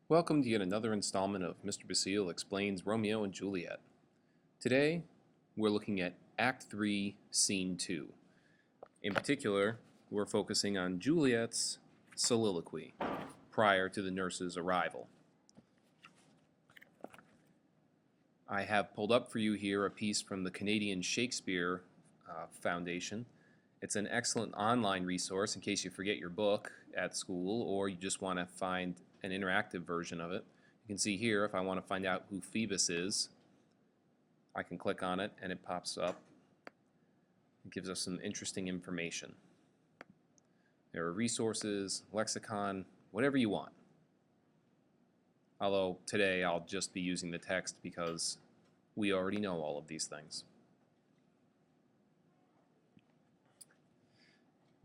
Welcome to yet another installment of Mr. Basile Explains Romeo and Juliet. Today, we're looking at Act 3, Scene 2. In particular, we're focusing on Juliet's soliloquy prior to the nurse's arrival. I have pulled up for you here a piece from the Canadian Shakespeare Foundation. It's an excellent online resource in case you forget your book at school or you just want to find an interactive version of it. You can see here, if I want to find out who Phoebus is, I can click on it and it pops up. It gives us some interesting information. There are resources, lexicon, whatever you want. Although today I'll just be using the text because we already know all of these things.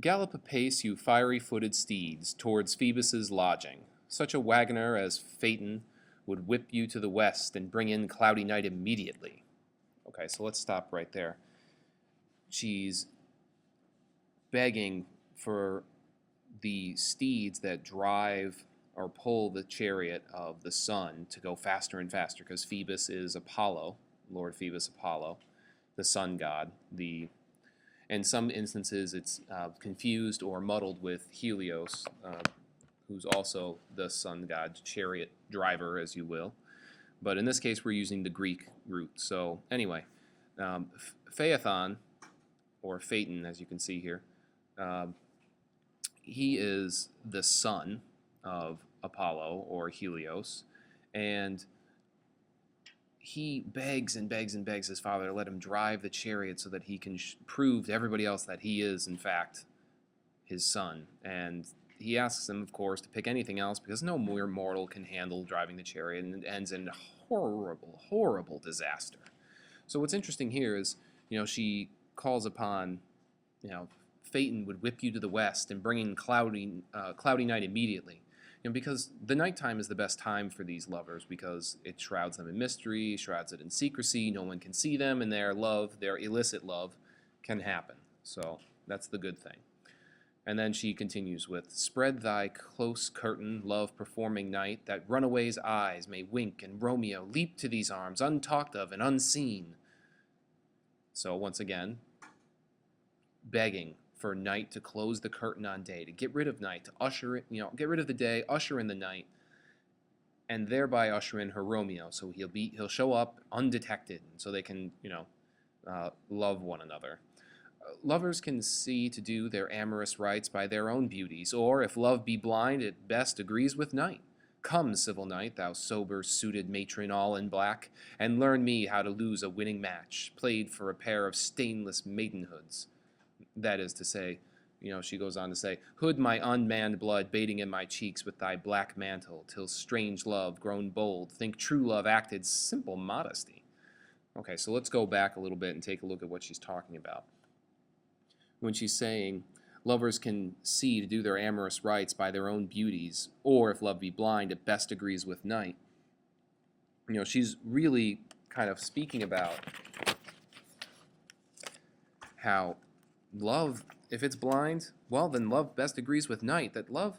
Gallop apace, you fiery-footed steeds, towards Phoebus's lodging. Such a wagoner as Phaeton would whip you to the west and bring in cloudy night immediately. Okay, so let's stop right there. She's begging for the steeds that drive or pull the chariot of the sun to go faster and faster, because Phoebus is Apollo, Lord Phoebus Apollo, the sun god. In some instances, it's confused or muddled with Helios, who's also the sun god, chariot driver, as you will. But in this case, we're using the Greek root. So anyway, Phaethon, or Phaeton, as you can see here, he is the son of Apollo, or Helios, and he begs and begs and begs his father to let him drive the chariot so that he can prove to everybody else that he is, in fact, his son. And he asks him, of course, to pick anything else because no mere mortal can handle driving the chariot, and it ends in horrible, horrible disaster. So what's interesting here is, she calls upon, Phaeton would whip you to the west and bring in cloudy night immediately. Because the nighttime is the best time for these lovers because it shrouds them in mystery, shrouds it in secrecy, no one can see them, and their illicit love, can happen. So that's the good thing. And then she continues with, spread thy close curtain, love-performing night, that runaway's eyes may wink, and Romeo leap to these arms, untalked of and unseen. So once again, begging for night to close the curtain on day, to get rid of night, to usher it, get rid of the day, usher in the night, and thereby usher in her Romeo. So he'll show up undetected, so they can, love one another. Lovers can see to do their amorous rites by their own beauties, or if love be blind, it best agrees with night. Come, civil knight, thou sober-suited matron all in black, and learn me how to lose a winning match, played for a pair of stainless maidenhoods. That is to say, she goes on to say, hood my unmanned blood bating in my cheeks with thy black mantle, till strange love, grown bold, think true love acted simple modesty. Okay, so let's go back a little bit and take a look at what she's talking about. When she's saying, lovers can see to do their amorous rites by their own beauties, or if love be blind, it best agrees with night. She's really kind of speaking about how love, if it's blind, well, then love best agrees with night, that love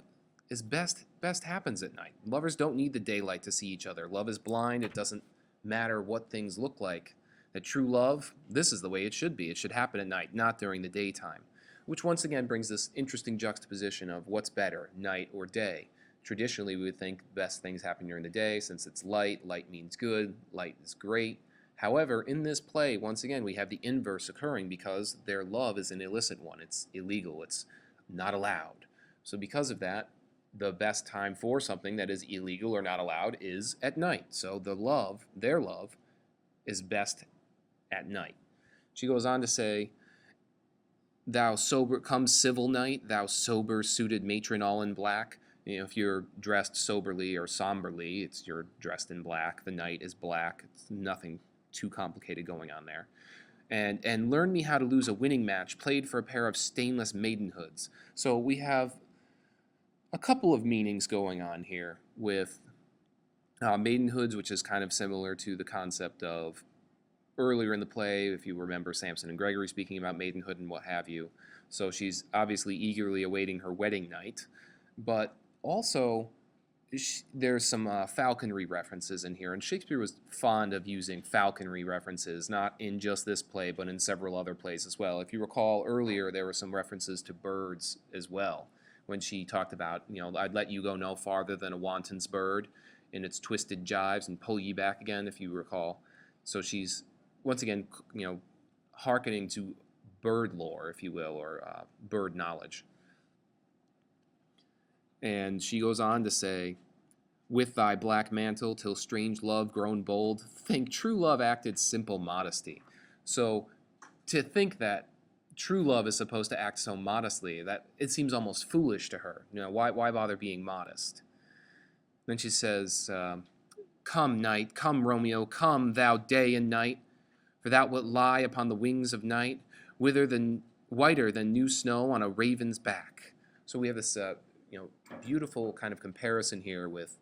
is best happens at night. Lovers don't need the daylight to see each other. Love is blind. It doesn't matter what things look like. That true love, this is the way it should be. It should happen at night, not during the daytime. Which once again brings this interesting juxtaposition of what's better, night or day. Traditionally, we would think best things happen during the day since it's light. Light means good. Light is great. However, in this play, once again, we have the inverse occurring because their love is an illicit one. It's illegal. It's not allowed. So because of that, the best time for something that is illegal or not allowed is at night. So their love, is best at night. She goes on to say, thou sober, come civil night, thou sober-suited matron all in black. If you're dressed soberly or somberly, you're dressed in black. The night is black. It's nothing too complicated going on there. And learn me how to lose a winning match, played for a pair of stainless maidenhoods. So we have a couple of meanings going on here with maidenhoods, which is kind of similar to the concept of earlier in the play, if you remember Samson and Gregory speaking about maidenhood and what have you. So she's obviously eagerly awaiting her wedding night, but also there's some falconry references in here, and Shakespeare was fond of using falconry references, not in just this play, but in several other plays as well. If you recall earlier, there were some references to birds as well, when she talked about, I'd let you go no farther than a wanton's bird in its twisted jives and pull ye back again, if you recall. So she's, once again, hearkening to bird lore, if you will, or bird knowledge. And she goes on to say, with thy black mantle till strange love grown bold, think true love acted simple modesty. So to think that true love is supposed to act so modestly, that it seems almost foolish to her. Why bother being modest? Then she says, come night, come Romeo, come thou day and night, for thou wilt lie upon the wings of night, whither whiter than new snow on a raven's back. So we have this beautiful kind of comparison here with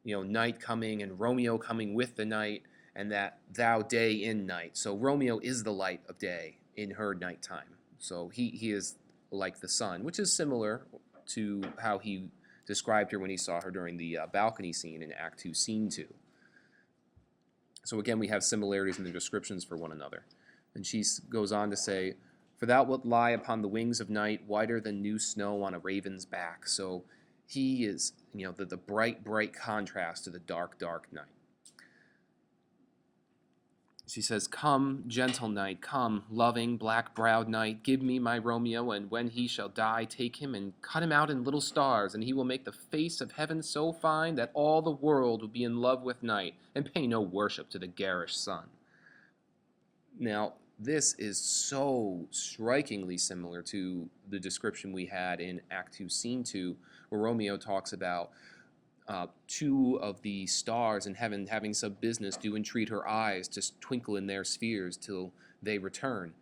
night coming and Romeo coming with the night, and that thou day in night. So Romeo is the light of day in her nighttime. So he is like the sun, which is similar to how he described her when he saw her during the balcony scene in Act 2, Scene 2. So again, we have similarities in the descriptions for one another. And she goes on to say, for thou wilt lie upon the wings of night, whiter than new snow on a raven's back. So he is, the bright, bright contrast to the dark, dark night. She says, come, gentle night, come, loving, black-browed night, give me my Romeo, and when he shall die, take him and cut him out in little stars, and he will make the face of heaven so fine that all the world will be in love with night, and pay no worship to the garish sun. Now, this is so strikingly similar to the description we had in Act 2, Scene 2, where Romeo talks about two of the stars in heaven having some business do entreat her eyes to twinkle in their spheres till they return.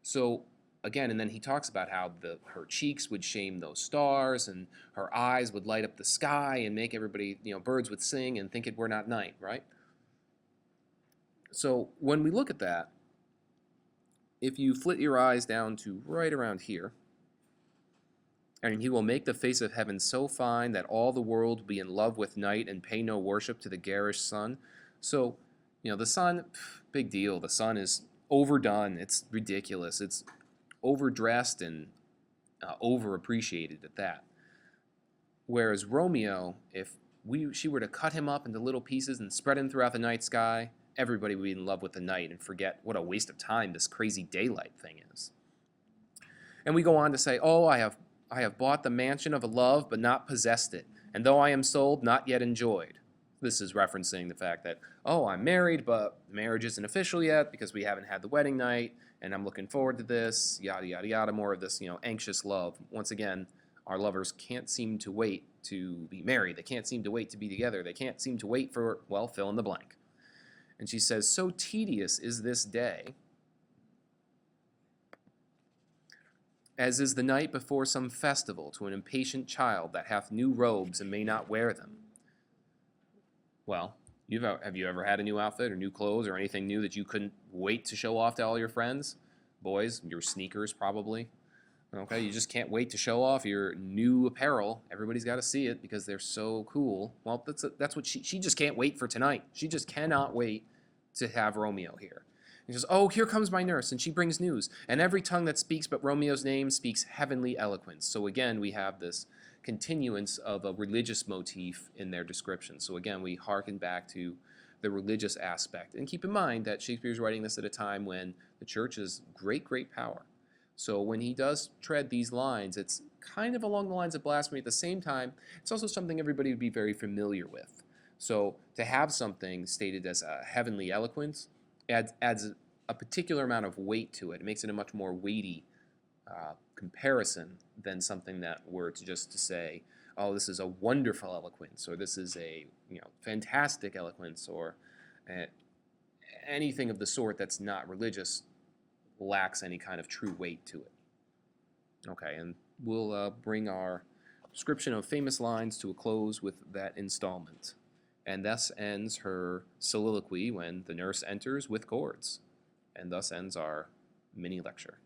So again, and then he talks about how her cheeks would shame those stars, and her eyes would light up the sky and make everybody, birds would sing and think it were not night, right? So when we look at that, if you flit your eyes down to right around here, and he will make the face of heaven so fine that all the world will be in love with night and pay no worship to the garish sun. So, the sun, big deal. The sun is overdone. It's ridiculous. It's overdressed and overappreciated at that. Whereas Romeo, if she were to cut him up into little pieces and spread him throughout the night sky, everybody would be in love with the night and forget what a waste of time this crazy daylight thing is. And we go on to say, oh, I have bought the mansion of a love, but not possessed it, and though I am sold, not yet enjoyed. This is referencing the fact that, oh, I'm married, but marriage isn't official yet because we haven't had the wedding night, and I'm looking forward to this, yada, yada, yada, more of this, anxious love. Once again, our lovers can't seem to wait to be married. They can't seem to wait to be together. They can't seem to wait for, well, fill in the blank. And she says, so tedious is this day, as is the night before some festival to an impatient child that hath new robes and may not wear them. Well, have you ever had a new outfit or new clothes or anything new that you couldn't wait to show off to all your friends? Boys, your sneakers probably. Okay, you just can't wait to show off your new apparel. Everybody's got to see it because they're so cool. Well, that's what she just can't wait for tonight. She just cannot wait to have Romeo here. He says, oh, here comes my nurse, and she brings news. And every tongue that speaks but Romeo's name speaks heavenly eloquence. So again, we have this continuance of a religious motif in their description. So again, we hearken back to the religious aspect. And keep in mind that Shakespeare's writing this at a time when the church is great, great power. So when he does tread these lines, it's kind of along the lines of blasphemy. At the same time, it's also something everybody would be very familiar with. So to have something stated as a heavenly eloquence adds a particular amount of weight to it. It makes it a much more weighty comparison than something that were to say, oh, this is a wonderful eloquence, or this is a fantastic eloquence, or anything of the sort that's not religious lacks any kind of true weight to it. Okay, and we'll bring our description of famous lines to a close with that installment. And thus ends her soliloquy when the nurse enters with cords. And thus ends our mini lecture.